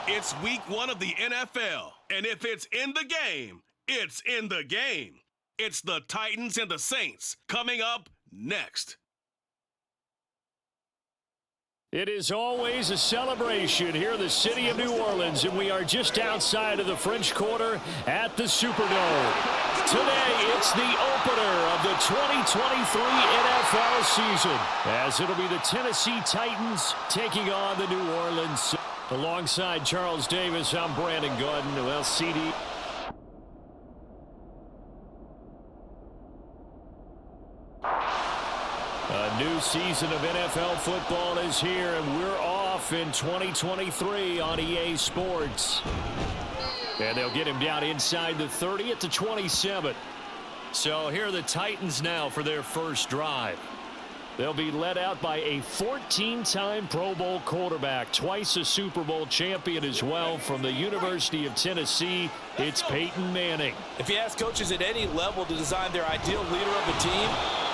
It's week 1 of the NFL, and if it's in the game, it's in the game. It's the Titans and the Saints coming up next. It is always a celebration here in the city of New Orleans, and we are just outside of the French Quarter at the Superdome. Today, it's the opener of the 2023 NFL season, as it'll be the Tennessee Titans taking on the New Orleans. Alongside Charles Davis, I'm Brandon Gordon. Well, CD. A new season of NFL football is here, and we're off in 2023 on EA Sports. And they'll get him down inside the 30 at the 27. So here are the Titans now for their first drive. They'll be led out by a 14-time Pro Bowl quarterback, twice a Super Bowl champion as well, from the University of Tennessee. It's Peyton Manning. If you ask coaches at any level to design their ideal leader of a team,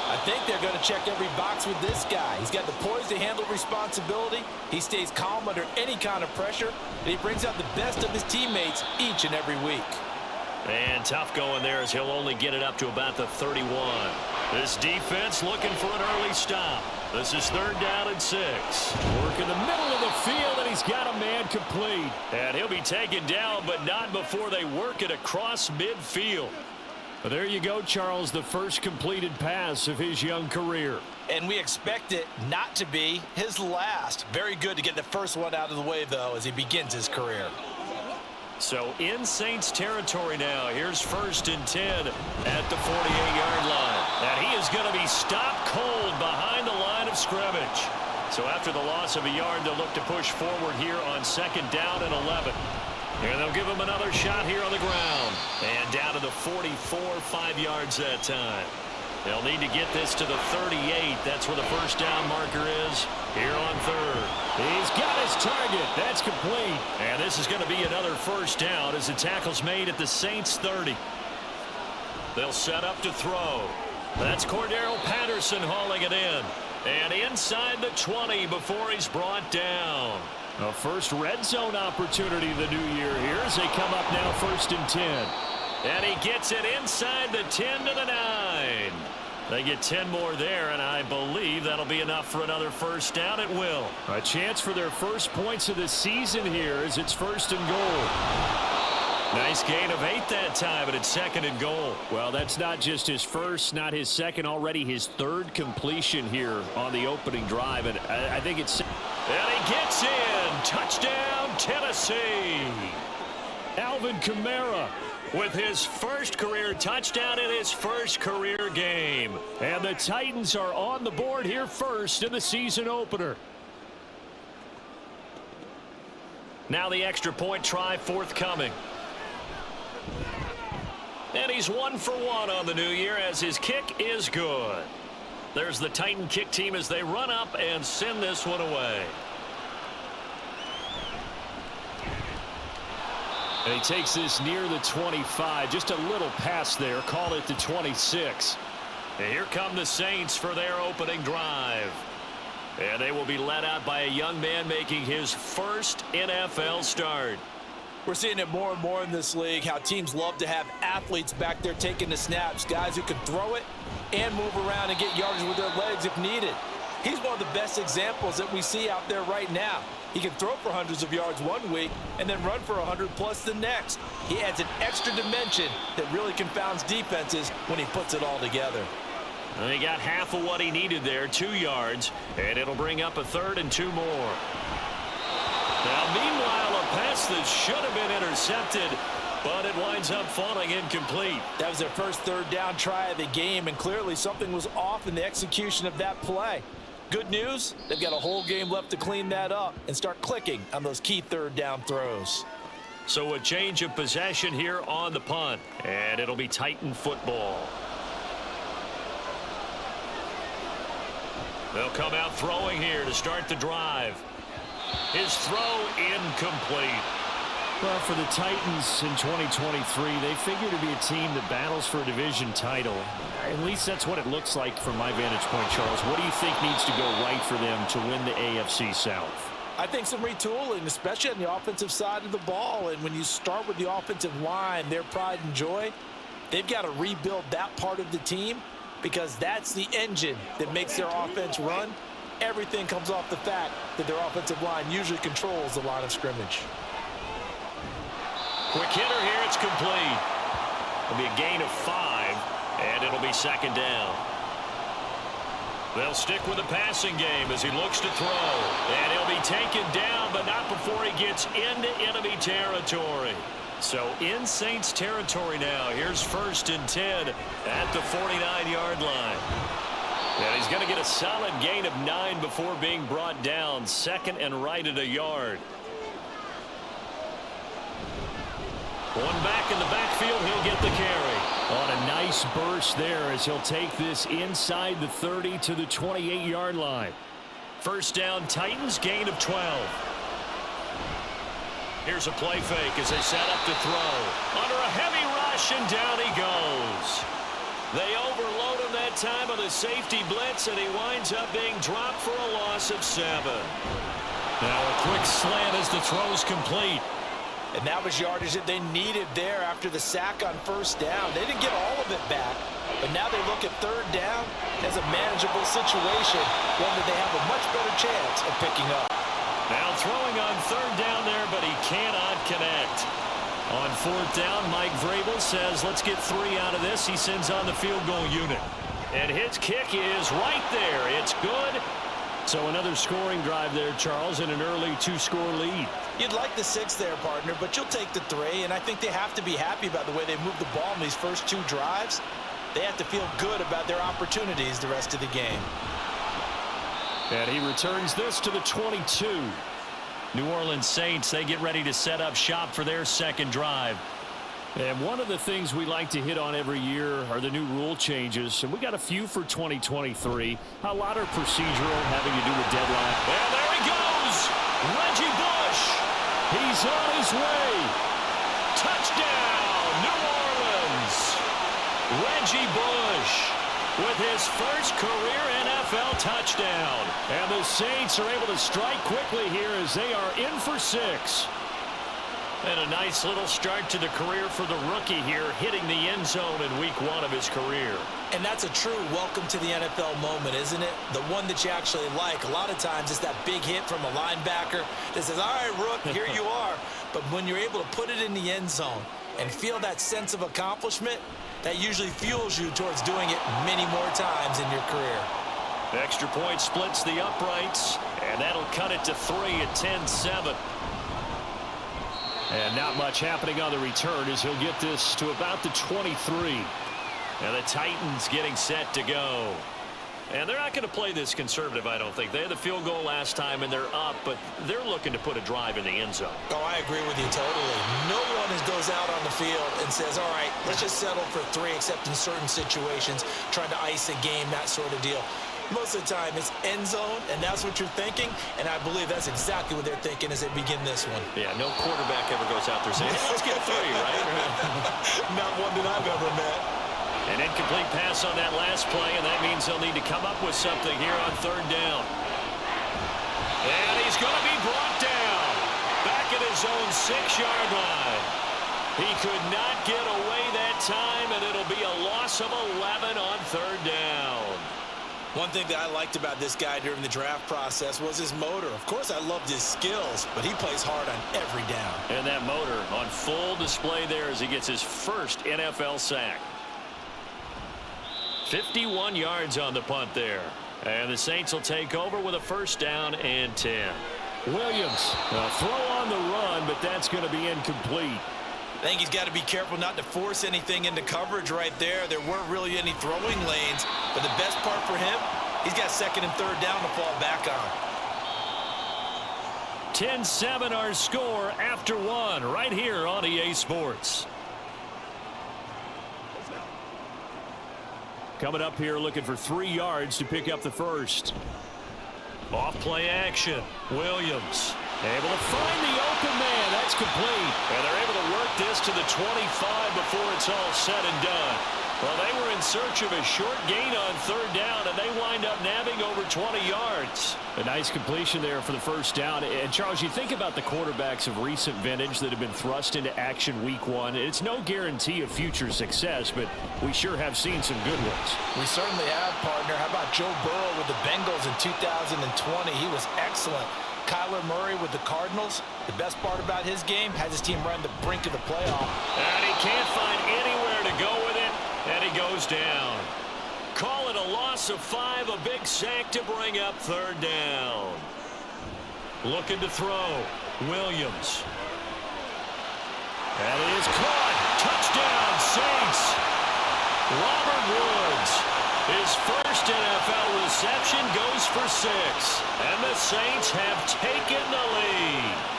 I think they're going to check every box with this guy. He's got the poise to handle responsibility. He stays calm under any kind of pressure, and he brings out the best of his teammates each and every week. And tough going there as he'll only get it up to about the 31. This defense looking for an early stop. This is 3rd down and 6. Work in the middle of the field, and he's got a man complete. And he'll be taken down, but not before they work it across midfield. Well, there you go, Charles, the first completed pass of his young career. And we expect it not to be his last. Very good to get the first one out of the way, though, as he begins his career. So in Saints territory now. Here's 1st and 10 at the 48-yard line. And he is going to be stopped cold behind the line of scrimmage. So after the loss of a yard, they'll look to push forward here on 2nd down and 11. And they'll give him another shot here on the ground. And down to the 44, 5 yards that time. They'll need to get this to the 38. That's where the first down marker is here on 3rd. He's got his target. That's complete. And this is going to be another first down as the tackle's made at the Saints 30. They'll set up to throw. That's Cordero Patterson hauling it in. And inside the 20 before he's brought down. A first red zone opportunity the new year here as they come up now 1st and 10. And he gets it inside the 10 to the 9. They get 10 more there, and I believe that'll be enough for another first down. It will. A chance for their first points of the season here as it's 1st and goal. Nice gain of 8 that time, but it's 2nd and goal. Well, that's not just his first, not his second, already his 3rd completion here on the opening drive. And I think it's... And he gets in. Touchdown, Tennessee. Alvin Kamara with his first career touchdown in his first career game. And the Titans are on the board here first in the season opener. Now the extra point try forthcoming. And he's 1 for 1 on the new year as his kick is good. There's the Titan kick team as they run up and send this one away. And he takes this near the 25. Just a little pass there. Call it the 26. And here come the Saints for their opening drive. And they will be led out by a young man making his first NFL start. We're seeing it more and more in this league, how teams love to have athletes back there taking the snaps, guys who can throw it and move around and get yardage with their legs if needed. He's one of the best examples that we see out there right now. He can throw for hundreds of yards one week and then run for 100+ the next. He adds an extra dimension that really confounds defenses when he puts it all together. And he got half of what he needed there, 2 yards, and it'll bring up a 3rd and 2 more. Now, meanwhile, a pass that should have been intercepted, but it winds up falling incomplete. That was their first 3rd down try of the game, and clearly something was off in the execution of that play. Good news, they've got a whole game left to clean that up and start clicking on those key 3rd down throws. So a change of possession here on the punt, and it'll be Titan football. They'll come out throwing here to start the drive. His throw incomplete. Well, for the Titans in 2023, they figure to be a team that battles for a division title. At least that's what it looks like from my vantage point, Charles. What do you think needs to go right for them to win the AFC South? I think some retooling, especially on the offensive side of the ball. And when you start with the offensive line, their pride and joy, they've got to rebuild that part of the team because that's the engine that makes their offense run. Everything comes off the fact that their offensive line usually controls the line of scrimmage. Quick hitter here. It's complete. It'll be a gain of 5, and it'll be second down. They'll stick with the passing game as he looks to throw. And he'll be taken down, but not before he gets into enemy territory. So in Saints territory now. Here's 1st and 10 at the 49-yard line. And he's going to get a solid gain of 9 before being brought down. 2nd and right at a yard. One back in the backfield, he'll get the carry. On a nice burst there as he'll take this inside the 30 to the 28-yard line. First down, Titans, gain of 12. Here's a play fake as they set up to throw. Under a heavy rush, and down he goes. They overload him that time on the safety blitz, and he winds up being dropped for a loss of 7. Now a quick slant as the throw's complete. And that was yardage that they needed there after the sack on 1st down. They didn't get all of it back, but now they look at 3rd down as a manageable situation, one that they have a much better chance of picking up. Now throwing on 3rd down there, but he cannot connect. On 4th down, Mike Vrabel says, let's get 3 out of this. He sends on the field goal unit. And his kick is right there. It's good. So another scoring drive there, Charles, and an early 2-score lead. You'd like the 6 there, partner, but you'll take the 3, and I think they have to be happy about the way they moved the ball in these first 2 drives. They have to feel good about their opportunities the rest of the game. And he returns this to the 22. New Orleans Saints, they get ready to set up shop for their 2nd drive. And one of the things we like to hit on every year are the new rule changes. And we got a few for 2023. A lot are procedural, having to do with deadline. And there he goes! Reggie Bush! He's on his way! Touchdown, New Orleans! Reggie Bush with his first career NFL touchdown. And the Saints are able to strike quickly here as they are in for 6. And a nice little start to the career for the rookie here, hitting the end zone in week 1 of his career. And that's a true welcome to the NFL moment, isn't it? The one that you actually like. A lot of times it's that big hit from a linebacker that says, all right, Rook, here you are. But when you're able to put it in the end zone and feel that sense of accomplishment, that usually fuels you towards doing it many more times in your career. Extra point splits the uprights, and that'll cut it to 3 at 10-7. And not much happening on the return as he'll get this to about the 23. And the Titans getting set to go. And they're not going to play this conservative, I don't think. They had the field goal last time, and they're up, but they're looking to put a drive in the end zone. Oh, I agree with you totally. No one goes out on the field and says, all right, let's just settle for 3, except in certain situations, trying to ice a game, that sort of deal. Most of the time, it's end zone, and that's what you're thinking, and I believe that's exactly what they're thinking as they begin this one. Yeah, no quarterback ever goes out there saying, hey, let's get 3, right? Not one that I've ever met. An incomplete pass on that last play, and that means they'll need to come up with something here on 3rd down. And he's going to be brought down back at his own 6-yard line. He could not get away that time, and it'll be a loss of 11 on 3rd down. One thing that I liked about this guy during the draft process was his motor. Of course, I loved his skills, but he plays hard on every down. And that motor on full display there as he gets his first NFL sack. 51 yards on the punt there. And the Saints will take over with a 1st down and 10. Williams, a throw on the run, but that's going to be incomplete. I think he's got to be careful not to force anything into coverage right there. There weren't really any throwing lanes, but the best part for him, he's got 2nd and 3rd down to fall back on. 10-7 our score after 1 right here on EA Sports. Coming up here looking for 3 yards to pick up the first. Off play action. Williams able to find the open man. That's complete. And they're able to work this to the 25 before it's all said and done. Well, they were in search of a short gain on third down, and they wind up nabbing over 20 yards. A nice completion there for the first down. And, Charles, you think about the quarterbacks of recent vintage that have been thrust into action week one. It's no guarantee of future success, but we sure have seen some good ones. We certainly have, partner. How about Joe Burrow with the Bengals in 2020? He was excellent. Kyler Murray with the Cardinals. The best part about his game, has his team right on the brink of the playoff. And he can't find anywhere to go with it, and he goes down. Call it a loss of 5, a big sack to bring up third down. Looking to throw, Williams. And it is caught. Touchdown, Saints. Robert Woods, his first NFL reception, goes for 6. And the Saints have taken the lead.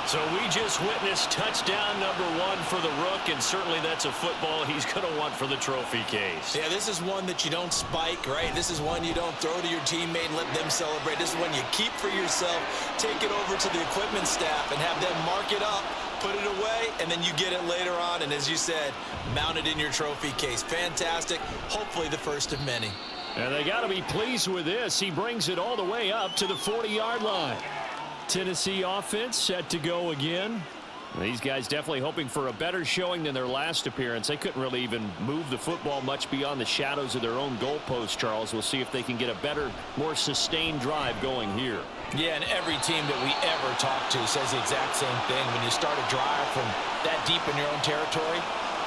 So we just witnessed touchdown number 1 for the Rook, and certainly that's a football he's going to want for the trophy case. Yeah, this is one that you don't spike, right? This is one you don't throw to your teammate and let them celebrate. This is one you keep for yourself, take it over to the equipment staff and have them mark it up, put it away, and then you get it later on, and as you said, mount it in your trophy case. Fantastic. Hopefully the first of many. And they got to be pleased with this. He brings it all the way up to the 40-yard line. Tennessee offense set to go again. These guys definitely hoping for a better showing than their last appearance. They couldn't really even move the football much beyond the shadows of their own goalpost, Charles. We'll see if they can get a better, more sustained drive going here. Yeah, and every team that we ever talk to says the exact same thing. When you start a drive from that deep in your own territory,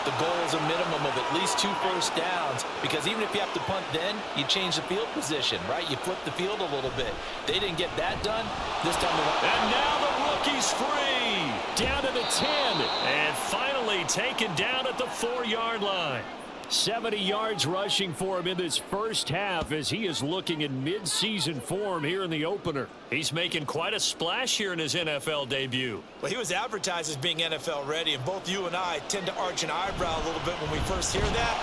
the goal is a minimum of at least 2 first downs, because even if you have to punt then, you change the field position, right? You flip the field a little bit. They didn't get that done. This time and now the rookie's free. Down to the 10. And finally taken down at the 4-yard line. 70 yards rushing for him in this first half as he is looking in mid-season form here in the opener. He's making quite a splash here in his NFL debut. Well, he was advertised as being NFL ready, and both you and I tend to arch an eyebrow a little bit when we first hear that.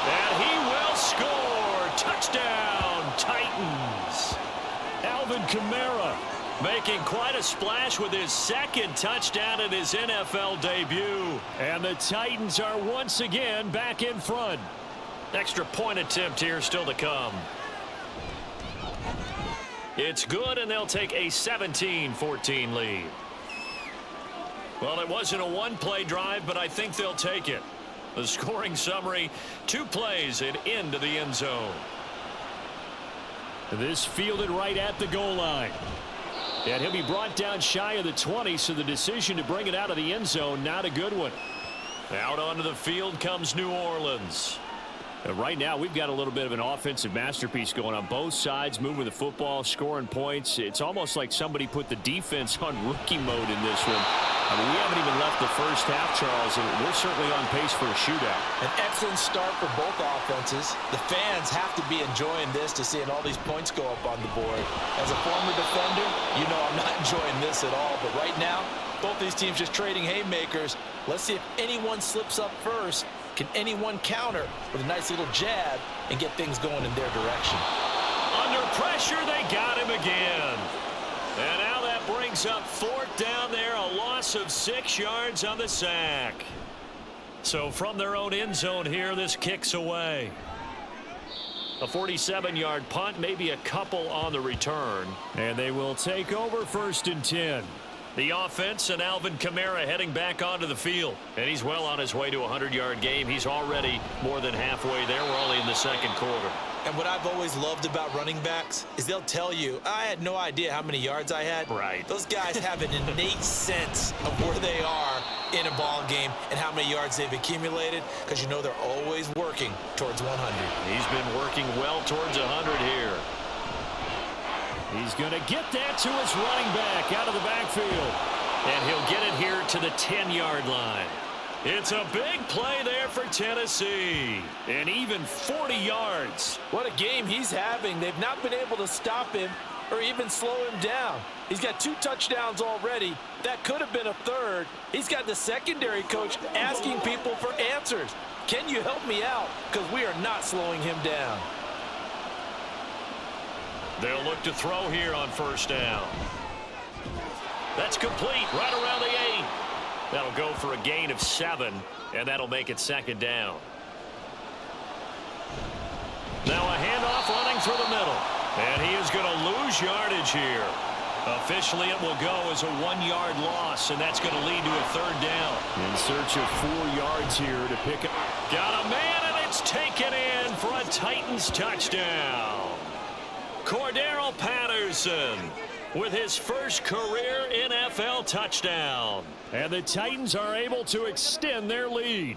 And he will score. Touchdown, Titans. Alvin Kamara making quite a splash with his second touchdown in his NFL debut. And the Titans are once again back in front. Extra point attempt here still to come. It's good, and they'll take a 17-14 lead. Well, it wasn't a one-play drive, but I think they'll take it. The scoring summary, 2 plays and into the end zone. This fielded right at the goal line. And he'll be brought down shy of the 20, so the decision to bring it out of the end zone, not a good one. Out onto the field comes New Orleans. Right now, we've got a little bit of an offensive masterpiece going on both sides, moving the football, scoring points. It's almost like somebody put the defense on rookie mode in this one. I mean, we haven't even left the first half, Charles, and we're certainly on pace for a shootout. An excellent start for both offenses. The fans have to be enjoying this to seeing all these points go up on the board. As a former defender, you know I'm not enjoying this at all. But right now, both these teams just trading haymakers. Let's see if anyone slips up first. Can anyone counter with a nice little jab and get things going in their direction? Under pressure, they got him again. And now that brings up 4th down there, a loss of 6 yards on the sack. So from their own end zone here, this kicks away. A 47-yard punt, maybe a couple on the return. And they will take over 1st and 10. The offense and Alvin Kamara heading back onto the field. And he's well on his way to a 100-yard game. He's already more than halfway there. We're only in the 2nd quarter. And what I've always loved about running backs is they'll tell you, I had no idea how many yards I had. Right. Those guys have an innate sense of where they are in a ball game and how many yards they've accumulated, because you know they're always working towards 100. He's been working well towards 100 here. He's going to get that to his running back out of the backfield. And he'll get it here to the 10-yard line. It's a big play there for Tennessee. And even 40 yards. What a game he's having. They've not been able to stop him or even slow him down. He's got 2 touchdowns already. That could have been a 3rd. He's got the secondary coach asking people for answers. Can you help me out? Because we are not slowing him down. They'll look to throw here on 1st down. That's complete right around the 8. That'll go for a gain of 7, and that'll make it 2nd down. through the middle. And he is going to lose yardage here. Officially, it will go as a 1-yard loss, and that's going to lead to a 3rd down. In search of 4 yards here to pick up. Got a man, and it's taken in for a Titans touchdown. Cordero Patterson with his first career NFL touchdown. And the Titans are able to extend their lead.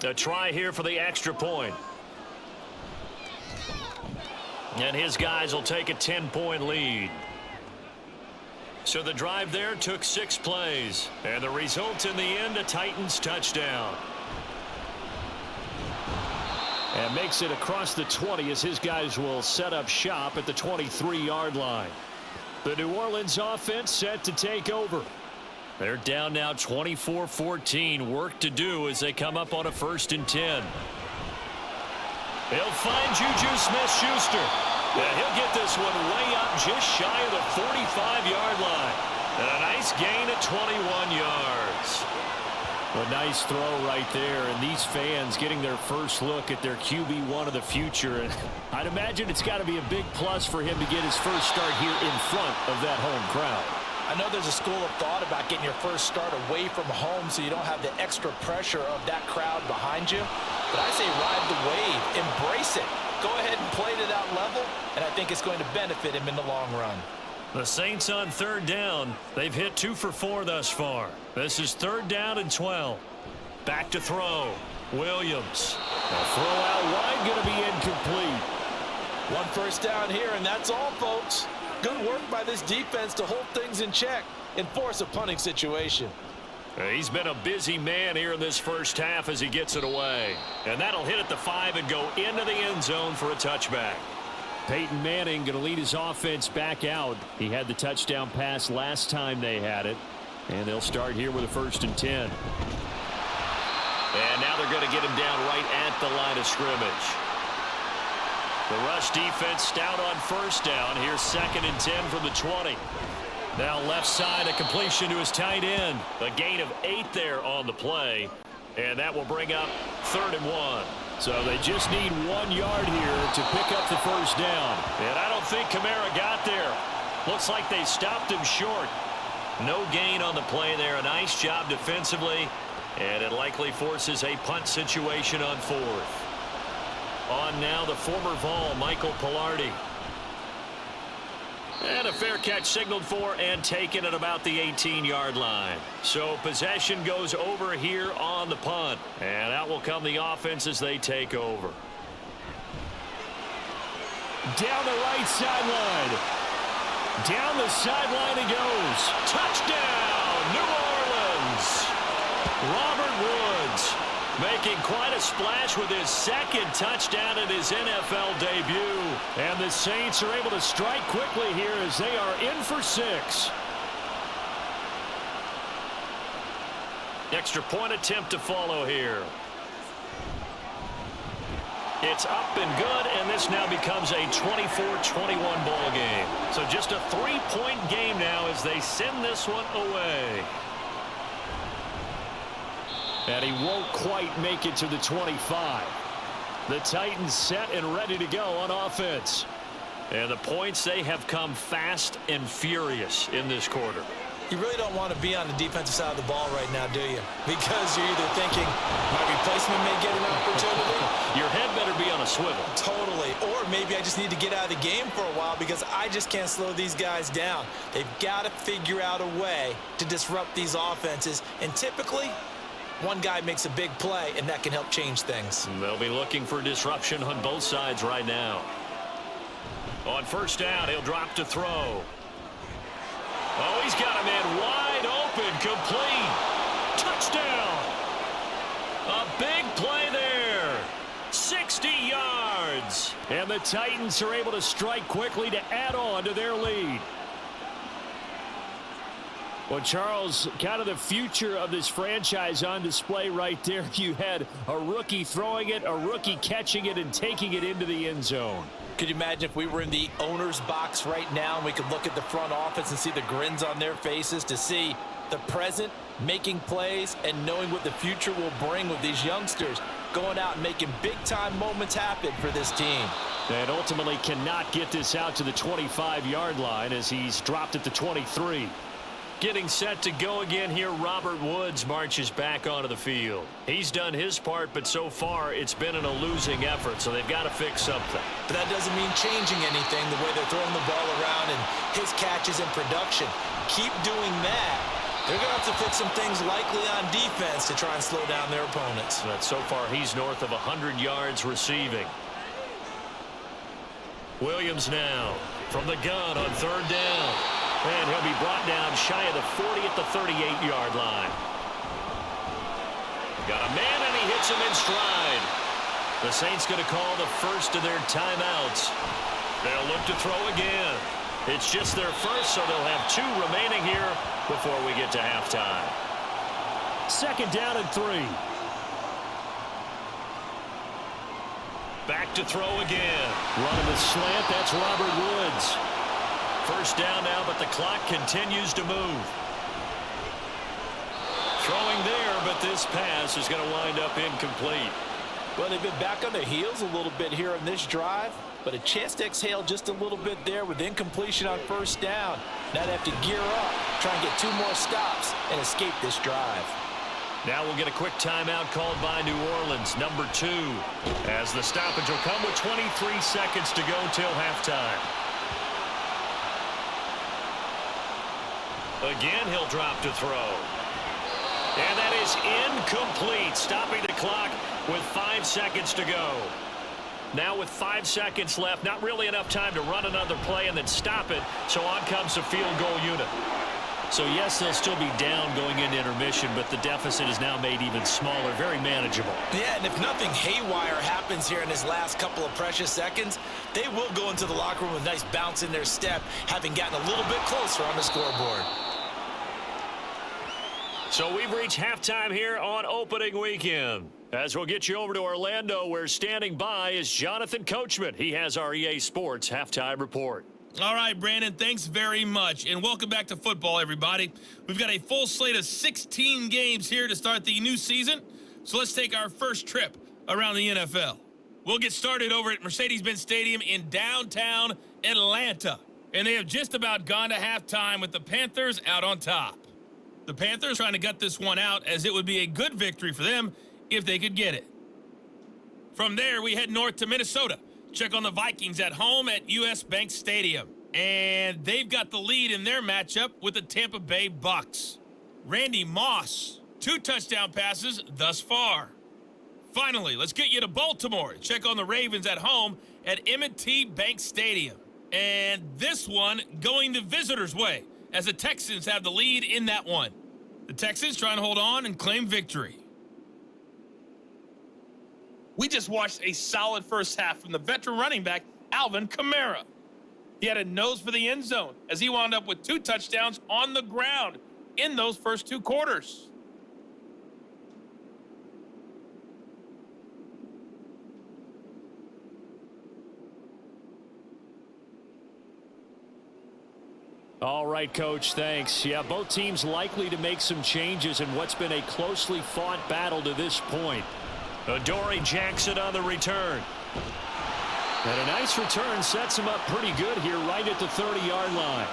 A try here for the extra point. And his guys will take a 10-point lead. So the drive there took 6 plays. And the result in the end, a Titans touchdown. And makes it across the 20 as his guys will set up shop at the 23-yard line. The New Orleans offense set to take over. They're down now 24-14. Work to do as they come up on a 1st and 10. He'll find Juju Smith-Schuster. And he'll get this one way up just shy of the 45-yard line. And a nice gain at 21 yards. A nice throw right there, and these fans getting their first look at their QB1 of the future. And I'd imagine it's got to be a big plus for him to get his first start here in front of that home crowd. I know there's a school of thought about getting your first start away from home so you don't have the extra pressure of that crowd behind you. But I say ride the wave, embrace it. Go ahead and play to that level, and I think it's going to benefit him in the long run. The Saints on 3rd down. They've hit 2 for 4 thus far. This is 3rd down and 12. Back to throw. Williams. A throw out wide, going to be incomplete. 1 first down here, and that's all, folks. Good work by this defense to hold things in check and force a punting situation. He's been a busy man here in this first half as he gets it away. And that'll hit at the 5 and go into the end zone for a touchback. Peyton Manning going to lead his offense back out. He had the touchdown pass last time they had it. And they'll start here with a 1st and 10. And now they're going to get him down right at the line of scrimmage. The rush defense stout on 1st down. Here's 2nd and 10 from the 20. Now left side, a completion to his tight end. A gain of 8 there on the play. And that will bring up 3rd and 1. So they just need 1 yard here to pick up the 1st down. And I don't think Kamara got there. Looks like they stopped him short. No gain on the play there. A nice job defensively. And it likely forces a punt situation on 4th. On now the former Vol, Michael Pilardi. And a fair catch signaled for and taken at about the 18-yard line. So possession goes over here on the punt. And out will come the offense as they take over. Down the right sideline. Down the sideline he goes. Touchdown, New Orleans. Robert Woods making quite a splash with his 2nd touchdown in his NFL debut. And the Saints are able to strike quickly here as they are in for 6. Extra point attempt to follow here. It's up and good, and this now becomes a 24-21 ball game. So just a 3-point game now as they send this one away. And he won't quite make it to the 25. The Titans set and ready to go on offense. And the points, they have come fast and furious in this quarter. You really don't want to be on the defensive side of the ball right now, do you? Because you're either thinking my replacement may get an opportunity. Your head better be on a swivel. Totally. Or maybe I just need to get out of the game for a while because I just can't slow these guys down. They've got to figure out a way to disrupt these offenses. And typically, one guy makes a big play, and that can help change things. They'll be looking for disruption on both sides right now. On 1st down, he'll drop to throw. Oh, he's got a man wide open, complete. Touchdown. A big play there. 60 yards. And the Titans are able to strike quickly to add on to their lead. Well, Charles, kind of the future of this franchise on display right there. You had a rookie throwing it, a rookie catching it, and taking it into the end zone. Could you imagine if we were in the owner's box right now and we could look at the front office and see the grins on their faces to see the present making plays, and knowing what the future will bring with these youngsters going out and making big-time moments happen for this team. And ultimately cannot get this out to the 25-yard line as he's dropped at the 23. Getting set to go again here, Robert Woods marches back onto the field. He's done his part, but so far it's been in a losing effort, so they've got to fix something. But that doesn't mean changing anything, the way they're throwing the ball around and his catches and production. Keep doing that. They're going to have to fix some things likely on defense to try and slow down their opponents. But so far he's north of 100 yards receiving. Williams now from the gun on third down. And he'll be brought down shy of the 40 at the 38-yard line. Got a man, and he hits him in stride. The Saints going to call the first of their timeouts. They'll look to throw again. It's just their first, so they'll have 2 remaining here before we get to halftime. Second down and 3. Back to throw again. Running the slant, that's Robert Woods. First down now, but the clock continues to move. Throwing there, but this pass is going to wind up incomplete. Well, they've been back on their heels a little bit here in this drive, but a chance to exhale just a little bit there with incompletion on first down. Now they have to gear up, try and get 2 more stops, and escape this drive. Now we'll get a quick timeout called by New Orleans, number 2, as the stoppage will come with 23 seconds to go till halftime. Again, he'll drop to throw. And that is incomplete, stopping the clock with 5 seconds to go. Now with 5 seconds left, not really enough time to run another play and then stop it, so on comes the field goal unit. So yes, they'll still be down going into intermission, but the deficit is now made even smaller, very manageable. Yeah, and if nothing haywire happens here in his last couple of precious seconds, they will go into the locker room with a nice bounce in their step, having gotten a little bit closer on the scoreboard. So we've reached halftime here on opening weekend. As we'll get you over to Orlando, where standing by is Jonathan Coachman. He has our EA Sports halftime report. All right, Brandon, thanks very much, and welcome back to football, everybody. We've got a full slate of 16 games here to start the new season, so let's take our first trip around the NFL. We'll get started over at Mercedes-Benz Stadium in downtown Atlanta, and they have just about gone to halftime with the Panthers out on top. The Panthers trying to gut this one out, as it would be a good victory for them if they could get it. From there, we head north to Minnesota. Check on the Vikings at home at US Bank Stadium. And they've got the lead in their matchup with the Tampa Bay Bucks. Randy Moss, 2 touchdown passes thus far. Finally, let's get you to Baltimore. Check on the Ravens at home at M&T Bank Stadium. And this one going the visitors' way, as the Texans have the lead in that one. The Texans trying to hold on and claim victory. We just watched a solid first half from the veteran running back, Alvin Kamara. He had a nose for the end zone as he wound up with 2 touchdowns on the ground in those first 2 quarters. All right, Coach, thanks. Yeah, both teams likely to make some changes in what's been a closely fought battle to this point. Adoree Jackson on the return. And a nice return sets him up pretty good here right at the 30-yard line.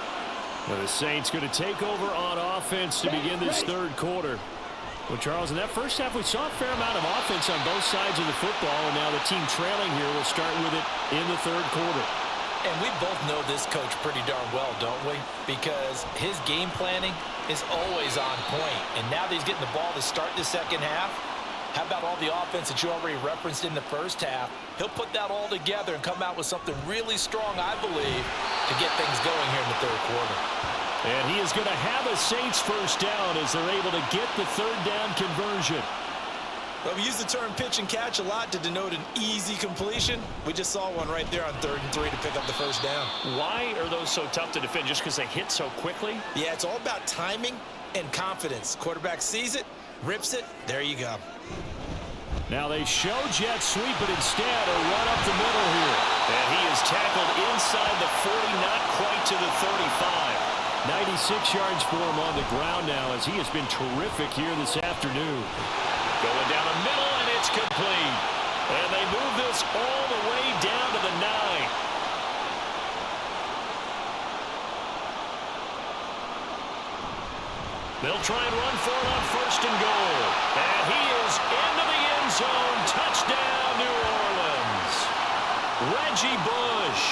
Well, the Saints going to take over on offense to begin this third quarter. Well, Charles, in that first half, we saw a fair amount of offense on both sides of the football, and now the team trailing here will start with it in the third quarter. And we both know this coach pretty darn well, don't we? Because his game planning is always on point. And now that he's getting the ball to start the second half, how about all the offense that you already referenced in the first half? He'll put that all together and come out with something really strong, I believe, to get things going here in the third quarter. And he is going to have a Saints first down as they're able to get the third down conversion. Well, we use the term pitch and catch a lot to denote an easy completion. We just saw one right there on 3rd and 3 to pick up the first down. Why are those so tough to defend? Just because they hit so quickly? Yeah, it's all about timing and confidence. Quarterback sees it, rips it, there you go. Now they show jet sweep, but instead a run up the middle here. And he is tackled inside the 40, not quite to the 35. 96 yards for him on the ground now, as he has been terrific here this afternoon. Going down the middle, and it's complete. And they move this all the way down to the 9. They'll try and run for it on 1st and goal. And he is into the end zone. Touchdown, New Orleans. Reggie Bush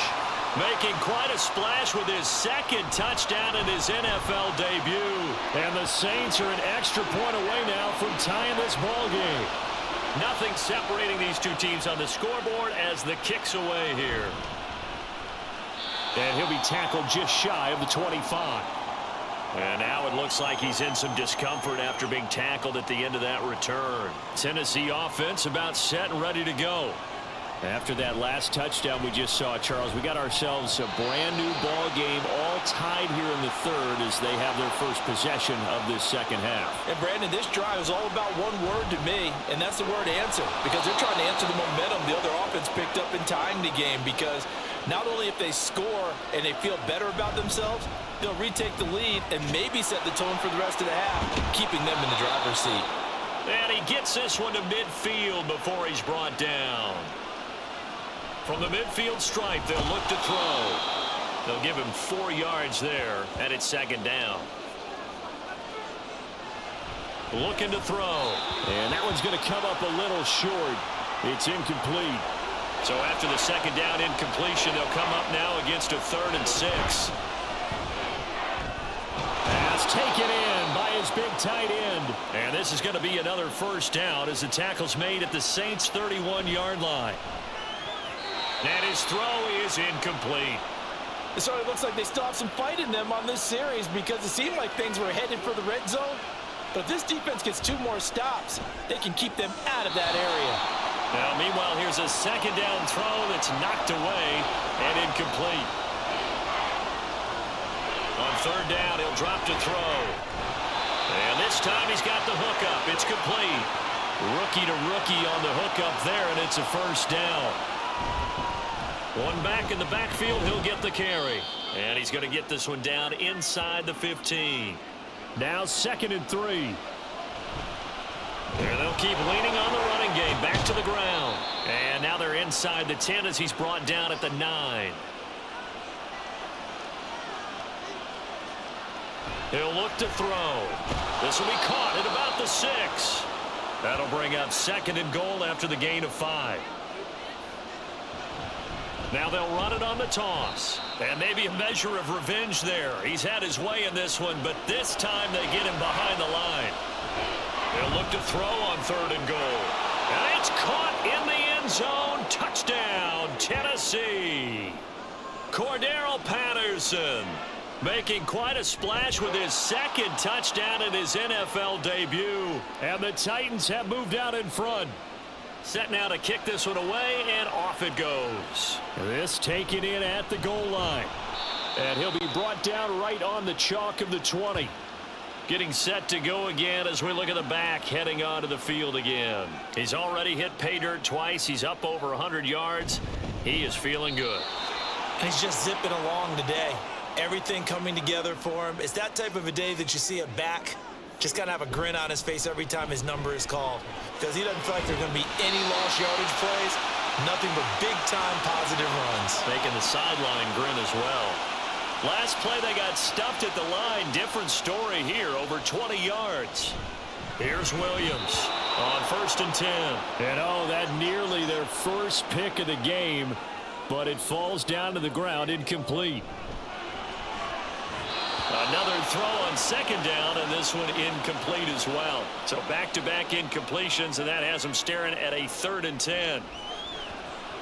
making quite a splash with his 2nd touchdown in his NFL debut. And the Saints are an extra point away now from tying this ball game. Nothing separating these two teams on the scoreboard as the kick's away here. And he'll be tackled just shy of the 25. And now it looks like he's in some discomfort after being tackled at the end of that return. Tennessee offense about set and ready to go. After that last touchdown we just saw, Charles, we got ourselves a brand new ball game, all tied here in the 3rd as they have their first possession of this 2nd half. And Brandon, this drive is all about one word to me, and that's the word answer, because they're trying to answer the momentum the other offense picked up in tying the game, because not only if they score and they feel better about themselves, they'll retake the lead and maybe set the tone for the rest of the half, keeping them in the driver's seat. And he gets this one to midfield before he's brought down. From the midfield stripe, they'll look to throw. They'll give him 4 yards there, and it's 2nd down. Looking to throw. And that one's going to come up a little short. It's incomplete. So after the 2nd down incompletion, they'll come up now against a 3rd and 6. Pass taken in by his big tight end. And this is going to be another 1st down as the tackle's made at the Saints' 31-yard line. And his throw is incomplete. So it looks like they still have some fight in them on this series, because it seemed like things were headed for the red zone. But if this defense gets 2 more stops, they can keep them out of that area. Now, meanwhile, here's a 2nd down throw that's knocked away and incomplete. On 3rd down, he'll drop to throw. And this time he's got the hookup. It's complete. Rookie to rookie on the hookup there, and it's a 1st down. One back in the backfield, he'll get the carry. And he's going to get this one down inside the 15. Now 2nd and 3. And they'll keep leaning on the running game. Back to the ground. And now they're inside the 10 as he's brought down at the 9. He'll look to throw. This will be caught at about the 6. That'll bring up 2nd and goal after the gain of 5. Now they'll run it on the toss. And maybe a measure of revenge there. He's had his way in this one, but this time they get him behind the line. They'll look to throw on 3rd and goal. And it's caught in the end zone. Touchdown, Tennessee. Cordero Patterson making quite a splash with his 2nd touchdown in his NFL debut. And the Titans have moved out in front. Set now to kick this one away, and off it goes. This taken in at the goal line. And he'll be brought down right on the chalk of the 20. Getting set to go again as we look at the back, heading onto the field again. He's already hit pay dirt twice. He's up over 100 yards. He is feeling good. He's just zipping along today. Everything coming together for him. It's that type of a day that you see a back just got to have a grin on his face every time his number is called, because he doesn't feel like there's going to be any lost yardage plays, nothing but big-time positive runs. Making the sideline grin as well. Last play, they got stuffed at the line. Different story here, over 20 yards. Here's Williams on 1st and 10. And oh, that nearly their first pick of the game, but it falls down to the ground incomplete. Another throw on 2nd down, and this one incomplete as well. So back-to-back incompletions, and that has them staring at a 3rd and 10.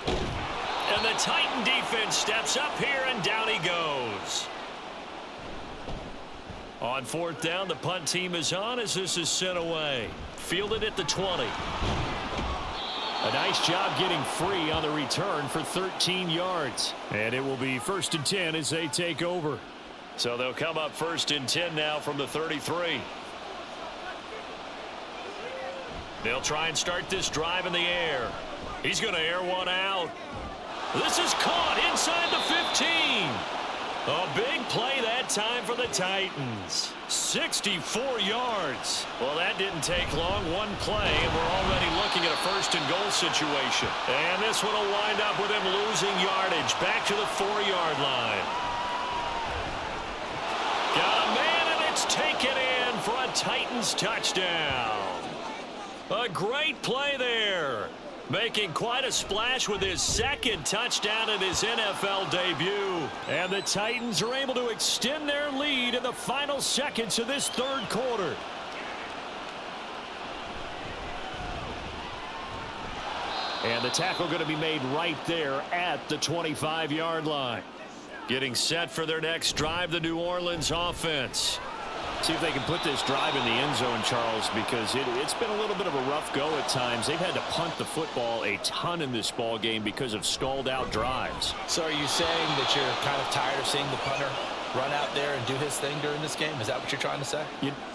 And the Titan defense steps up here, and down he goes. On 4th down, the punt team is on as this is sent away. Fielded at the 20. A nice job getting free on the return for 13 yards. And it will be 1st and 10 as they take over. So they'll come up 1st and 10 now from the 33. They'll try and start this drive in the air. He's going to air one out. This is caught inside the 15. A big play that time for the Titans. 64 yards. Well, that didn't take long. One play, and we're already looking at a first-and-goal situation. And this one will wind up with him losing yardage. Back to the 4-yard line. Got a man, and it's taken in for a Titans touchdown. A great play there. Making quite a splash with his second touchdown in his NFL debut. And the Titans are able to extend their lead in the final seconds of this third quarter. And the tackle going to be made right there at the 25-yard line. Getting set for their next drive, the New Orleans offense. See if they can put this drive in the end zone, Charles, because it's been a little bit of a rough go at times. They've had to punt the football a ton in this ball game because of stalled out drives. So are you saying that you're kind of tired of seeing the punter run out there and do his thing during this game? Is that what you're trying to say?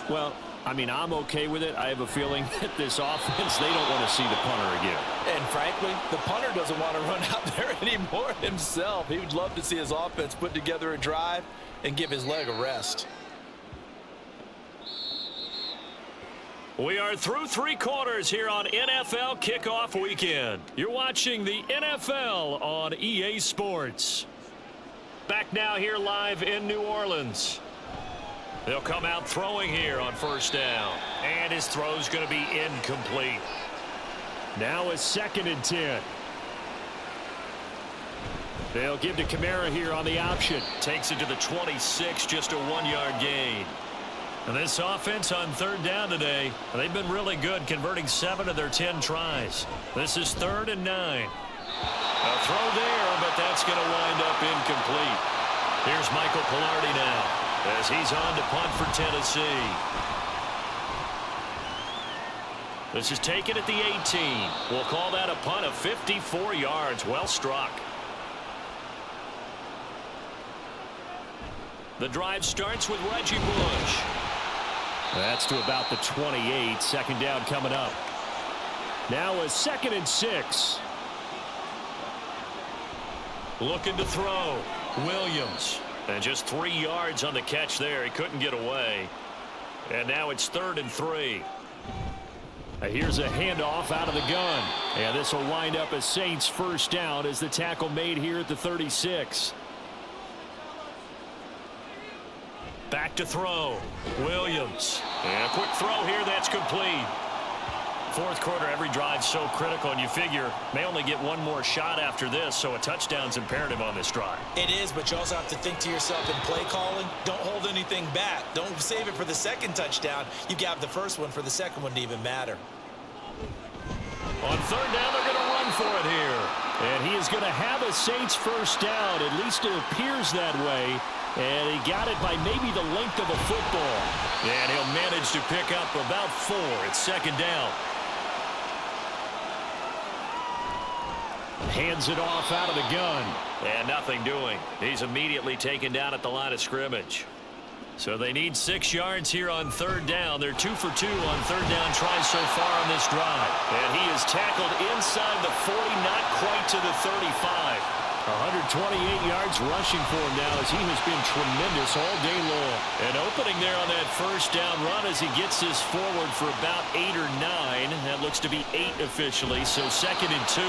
Well, I mean, I'm okay with it. I have a feeling that this offense, they don't want to see the punter again. And frankly, the punter doesn't want to run out there anymore himself. He would love to see his offense put together a drive and give his leg a rest. We are through 3 quarters here on NFL Kickoff Weekend. You're watching the NFL on EA Sports. Back now here live in New Orleans. They'll come out throwing here on first down. And his throw's going to be incomplete. Now a 2nd and 10. They'll give to Kamara here on the option. Takes it to the 26, just a 1-yard gain. And this offense on third down today, they've been really good, converting 7 of their 10 tries. This is 3rd and 9. A throw there, but that's going to wind up incomplete. Here's Michael Pilardi now, as he's on to punt for Tennessee. This is taken at the 18. We'll call that a punt of 54 yards. Well struck. The drive starts with Reggie Bush. That's to about the 28. 2nd down coming up. Now a 2nd and 6. Looking to throw. Williams. And just 3 yards on the catch there. He couldn't get away. And now it's 3rd and 3. Here's a handoff out of the gun. And this will wind up as Saints first down as the tackle made here at the 36. Back to throw. Williams. And a quick throw here. That's complete. 4th quarter, every drive's so critical, and you figure may only get one more shot after this, so a touchdown's imperative on this drive. It is, but you also have to think to yourself in play calling, don't hold anything back. Don't save it for the 2nd touchdown. You got the first one for the 2nd one to even matter. On 3rd down, they're going to run for it here. And he is going to have a Saints first down. At least it appears that way. And he got it by maybe the length of a football. And he'll manage to pick up about 4. It's 2nd down. Hands it off out of the gun. And nothing doing. He's immediately taken down at the line of scrimmage. So they need 6 yards here on 3rd down. They're 2 for 2 on 3rd down tries so far on this drive. And he is tackled inside the 40, not quite to the 35. 128 yards rushing for him now as he has been tremendous all day long. An opening there on that first down run as he gets this forward for about 8 or 9. That looks to be 8 officially, so 2nd and 2.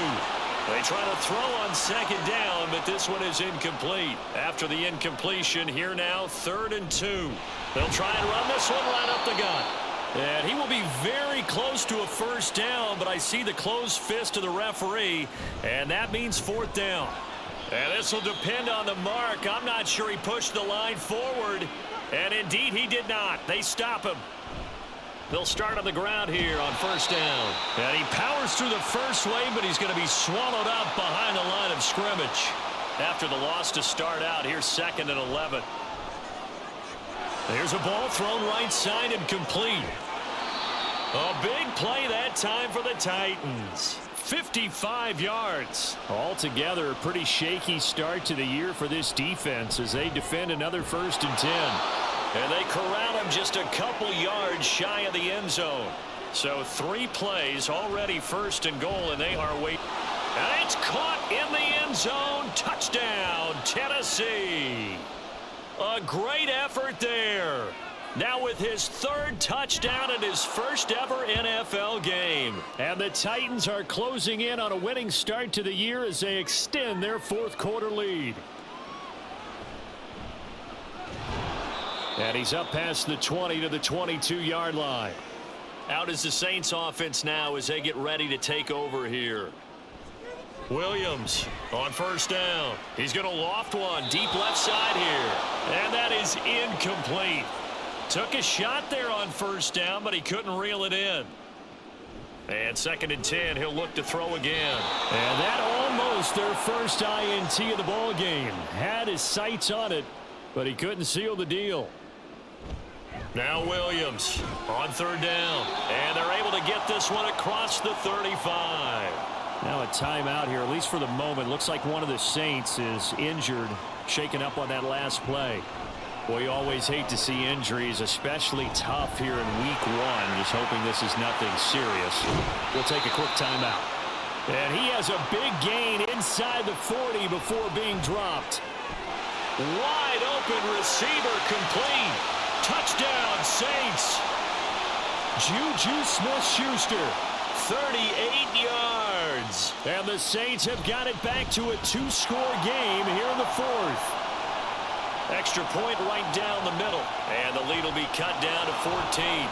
They try to throw on 2nd down, but this one is incomplete. After the incompletion, here now, 3rd and 2. They'll try and run this one right up the gut. And he will be very close to a first down, but I see the closed fist of the referee, and that means 4th down. And this will depend on the mark. I'm not sure he pushed the line forward, and indeed he did not. They stop him. They'll start on the ground here on first down. And he powers through the first wave, but he's going to be swallowed up behind the line of scrimmage. After the loss to start out, here's 2nd and 11. There's a ball thrown right side and complete. A big play that time for the Titans. 55 yards. Altogether, a pretty shaky start to the year for this defense as they defend another 1st and 10. And they corral him just a couple yards shy of the end zone. So 3 plays already 1st and goal, and they are waiting. And it's caught in the end zone. Touchdown, Tennessee. A great effort there. Now with his third touchdown in his first ever NFL game. And the Titans are closing in on a winning start to the year as they extend their fourth quarter lead. And he's up past the 20 to the 22-yard line. Out is the Saints offense now as they get ready to take over here. Williams on first down. He's going to loft one deep left side here. And that is incomplete. Took a shot there on first down, but he couldn't reel it in. And 2nd and 10, he'll look to throw again. And that almost their first INT of the ball game. Had his sights on it, but he couldn't seal the deal. Now Williams on 3rd down. And they're able to get this one across the 35. Now a timeout here, at least for the moment. Looks like one of the Saints is injured, shaken up on that last play. Boy, you always hate to see injuries, especially tough here in week 1. Just hoping this is nothing serious. We'll take a quick timeout. And he has a big gain inside the 40 before being dropped. Wide open receiver complete. Touchdown, Saints. Juju Smith-Schuster. 38 yards. And the Saints have got it back to a 2-score game here in the 4th. Extra point right down the middle. And the lead will be cut down to 14.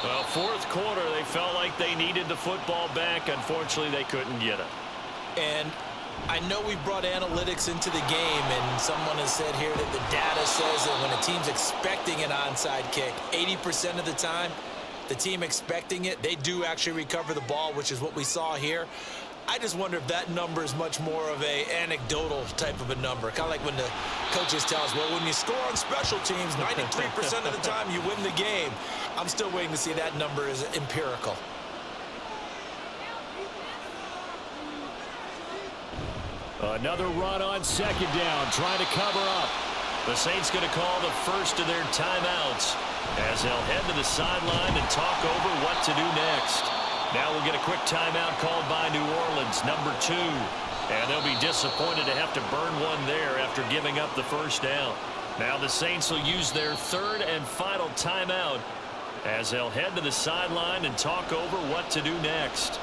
Well, 4th quarter, they felt like they needed the football back. Unfortunately, they couldn't get it. And I know we brought analytics into the game, and someone has said here that the data says that when a team's expecting an onside kick, 80% of the time, the team expecting it, they do actually recover the ball, which is what we saw here. I just wonder if that number is much more of a anecdotal type of a number. Kind of like when the coaches tell us, well, when you score on special teams, 93% of the time you win the game. I'm still waiting to see that number is empirical. Another run on 2nd down, trying to cover up. The Saints going to call the first of their timeouts as they'll head to the sideline and talk over what to do next. Now we'll get a quick timeout called by New Orleans, number 2. And they'll be disappointed to have to burn one there after giving up the first down. Now the Saints will use their 3rd and final timeout as they'll head to the sideline and talk over what to do next.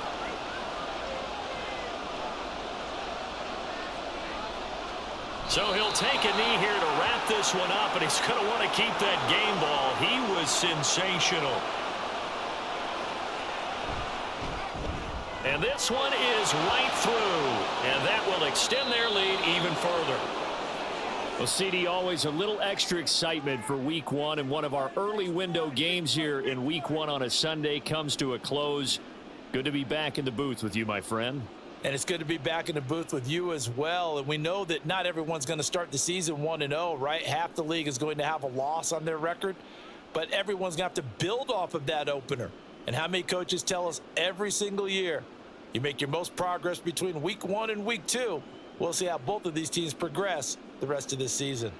So he'll take a knee here to wrap this one up, and he's going to want to keep that game ball. He was sensational. And this one is right through, and that will extend their lead even further. Well, CD, always a little extra excitement for week 1, and one of our early window games here in week 1 on a Sunday comes to a close. Good to be back in the booth with you, my friend. And it's good to be back in the booth with you as well. And we know that not everyone's going to start the season 1-0, right? Half the league is going to have a loss on their record, but everyone's going to have to build off of that opener. And how many coaches tell us every single year, you make your most progress between week 1 and week 2. We'll see how both of these teams progress the rest of this season.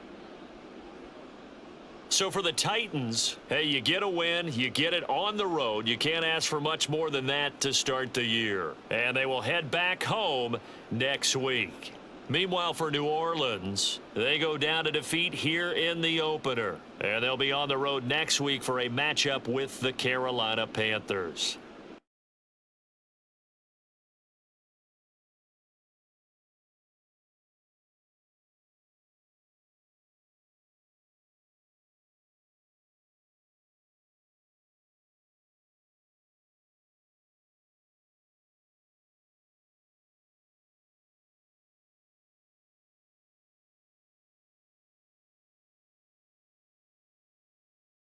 So for the Titans, hey, you get a win, you get it on the road. You can't ask for much more than that to start the year. And they will head back home next week. Meanwhile, for New Orleans, they go down to defeat here in the opener. And they'll be on the road next week for a matchup with the Carolina Panthers.